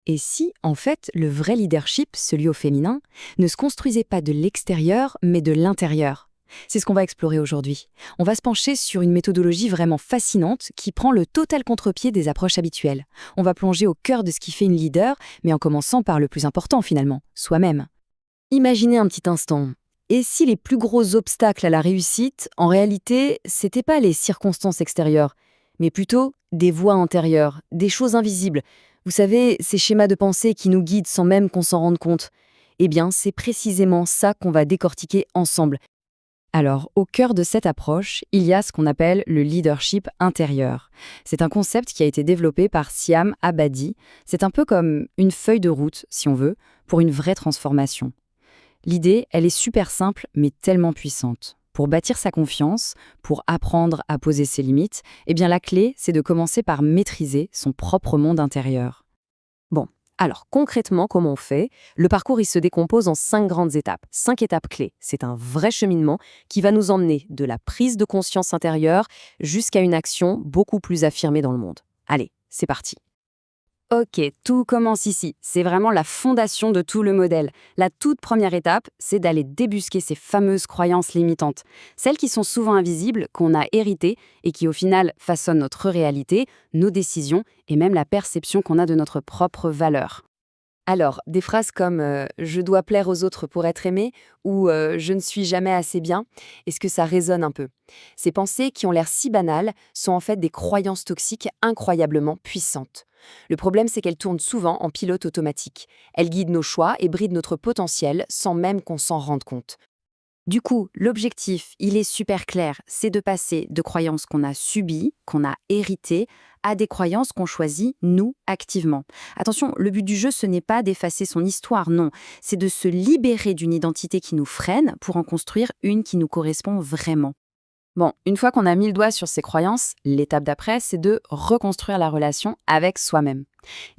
Et si, en fait, le vrai leadership, celui au féminin, ne se construisait pas de l'extérieur, mais de l'intérieur? C'est ce qu'on va explorer aujourd'hui. On va se pencher sur une méthodologie vraiment fascinante qui prend le total contre-pied des approches habituelles. On va plonger au cœur de ce qui fait une leader, mais en commençant par le plus important finalement, soi-même. Imaginez un petit instant. Et si les plus gros obstacles à la réussite, en réalité, c'était pas les circonstances extérieures, mais plutôt des voies intérieures, des choses invisibles. Vous savez, ces schémas de pensée qui nous guident sans même qu'on s'en rende compte. Eh bien, c'est précisément ça qu'on va décortiquer ensemble. Alors, au cœur de cette approche, il y a ce qu'on appelle le leadership intérieur. C'est un concept qui a été développé par Siam Abadi. C'est un peu comme une feuille de route, si on veut, pour une vraie transformation. L'idée, elle est super simple, mais tellement puissante. Pour bâtir sa confiance, pour apprendre à poser ses limites, eh bien la clé, c'est de commencer par maîtriser son propre monde intérieur. Bon, alors concrètement, comment on fait? Le parcours, il se décompose en 5 grandes étapes, 5 étapes clés. C'est un vrai cheminement qui va nous emmener de la prise de conscience intérieure jusqu'à une action beaucoup plus affirmée dans le monde. Allez, c'est parti. Ok, tout commence ici. C'est vraiment la fondation de tout le modèle. La toute première étape, c'est d'aller débusquer ces fameuses croyances limitantes. Celles qui sont souvent invisibles, qu'on a héritées et qui au final façonnent notre réalité, nos décisions et même la perception qu'on a de notre propre valeur. Alors, des phrases comme je dois plaire aux autres pour être aimé » ou je ne suis jamais assez bien », est-ce que ça résonne un peu? Ces pensées qui ont l'air si banales sont en fait des croyances toxiques incroyablement puissantes. Le problème, c'est qu'elles tournent souvent en pilote automatique. Elles guident nos choix et brident notre potentiel sans même qu'on s'en rende compte. Du coup, l'objectif, il est super clair, c'est de passer de croyances qu'on a subies, qu'on a héritées, à des croyances qu'on choisit, nous, activement. Attention, le but du jeu, ce n'est pas d'effacer son histoire, non. C'est de se libérer d'une identité qui nous freine pour en construire une qui nous correspond vraiment. Bon, une fois qu'on a mis le doigt sur ces croyances, l'étape d'après, c'est de reconstruire la relation avec soi-même.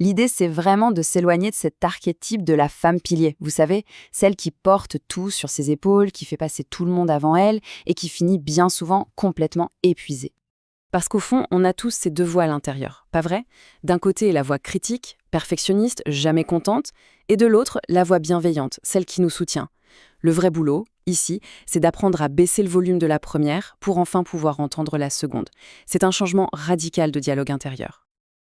L'idée, c'est vraiment de s'éloigner de cet archétype de la femme pilier, vous savez, celle qui porte tout sur ses épaules, qui fait passer tout le monde avant elle et qui finit bien souvent complètement épuisée. Parce qu'au fond, on a tous ces deux voix à l'intérieur, pas vrai? D'un côté, la voix critique, perfectionniste, jamais contente, et de l'autre, la voix bienveillante, celle qui nous soutient. Le vrai boulot, ici, c'est d'apprendre à baisser le volume de la première pour enfin pouvoir entendre la seconde. C'est un changement radical de dialogue intérieur.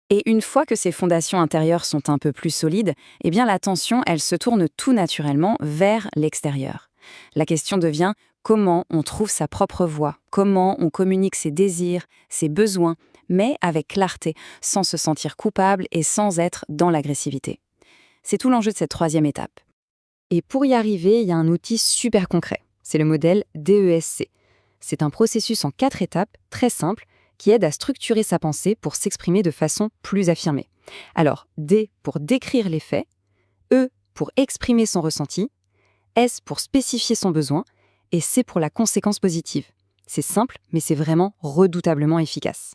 Et une fois que ces fondations intérieures sont un peu plus solides, eh bien l'attention, elle se tourne tout naturellement vers l'extérieur. La question devient comment on trouve sa propre voix, comment on communique ses désirs, ses besoins, mais avec clarté, sans se sentir coupable et sans être dans l'agressivité. C'est tout l'enjeu de cette troisième étape. Et pour y arriver, il y a un outil super concret. C'est le modèle DESC. C'est un processus en 4 étapes, très simple, qui aide à structurer sa pensée pour s'exprimer de façon plus affirmée. Alors, D pour décrire les faits, E pour exprimer son ressenti, S pour spécifier son besoin, et C pour la conséquence positive. C'est simple, mais c'est vraiment redoutablement efficace.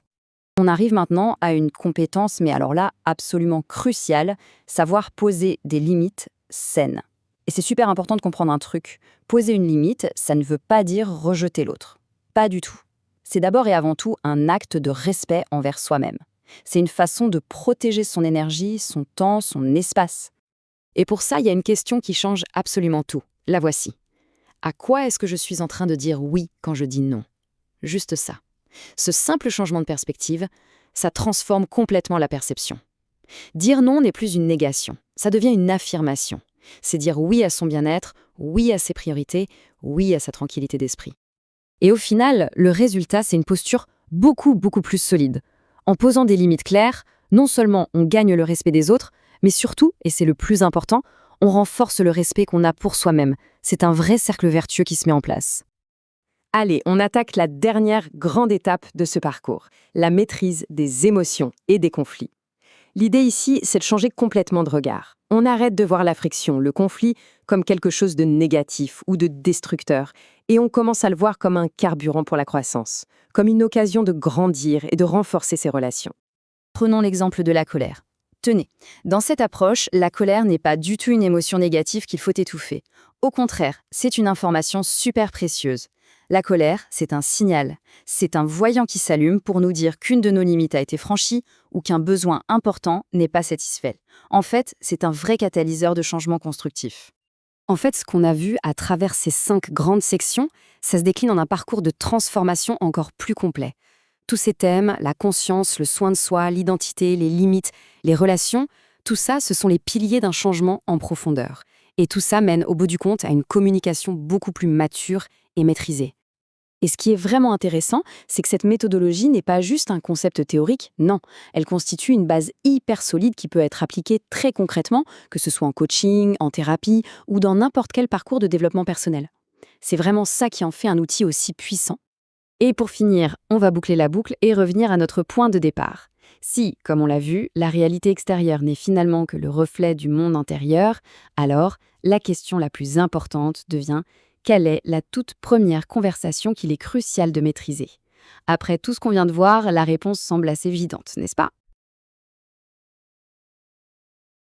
On arrive maintenant à une compétence, mais alors là, absolument cruciale, savoir poser des limites saines. Et c'est super important de comprendre un truc. Poser une limite, ça ne veut pas dire rejeter l'autre. Pas du tout. C'est d'abord et avant tout un acte de respect envers soi-même. C'est une façon de protéger son énergie, son temps, son espace. Et pour ça, il y a une question qui change absolument tout. La voici. À quoi est-ce que je suis en train de dire oui quand je dis non? Juste ça. Ce simple changement de perspective, ça transforme complètement la perception. Dire non n'est plus une négation, ça devient une affirmation. C'est dire oui à son bien-être, oui à ses priorités, oui à sa tranquillité d'esprit. Et au final, le résultat, c'est une posture beaucoup plus solide. En posant des limites claires, non seulement on gagne le respect des autres, mais surtout, et c'est le plus important, on renforce le respect qu'on a pour soi-même. C'est un vrai cercle vertueux qui se met en place. Allez, on attaque la dernière grande étape de ce parcours, la maîtrise des émotions et des conflits. L'idée ici, c'est de changer complètement de regard. On arrête de voir la friction, le conflit, comme quelque chose de négatif ou de destructeur, et on commence à le voir comme un carburant pour la croissance, comme une occasion de grandir et de renforcer ses relations. Prenons l'exemple de la colère. Tenez, dans cette approche, la colère n'est pas du tout une émotion négative qu'il faut étouffer. Au contraire, c'est une information super précieuse. La colère, c'est un signal. C'est un voyant qui s'allume pour nous dire qu'une de nos limites a été franchie ou qu'un besoin important n'est pas satisfait. En fait, c'est un vrai catalyseur de changement constructif. En fait, ce qu'on a vu à travers ces 5 grandes sections, ça se décline en un parcours de transformation encore plus complet. Tous ces thèmes, la conscience, le soin de soi, l'identité, les limites, les relations, tout ça, ce sont les piliers d'un changement en profondeur. Et tout ça mène au bout du compte à une communication beaucoup plus mature et maîtrisée. Et ce qui est vraiment intéressant, c'est que cette méthodologie n'est pas juste un concept théorique, non. Elle constitue une base hyper solide qui peut être appliquée très concrètement, que ce soit en coaching, en thérapie ou dans n'importe quel parcours de développement personnel. C'est vraiment ça qui en fait un outil aussi puissant. Et pour finir, on va boucler la boucle et revenir à notre point de départ. Si, comme on l'a vu, la réalité extérieure n'est finalement que le reflet du monde intérieur, alors la question la plus importante devient: quelle est la toute première conversation qu'il est crucial de maîtriser? Après tout ce qu'on vient de voir, la réponse semble assez évidente, n'est-ce pas?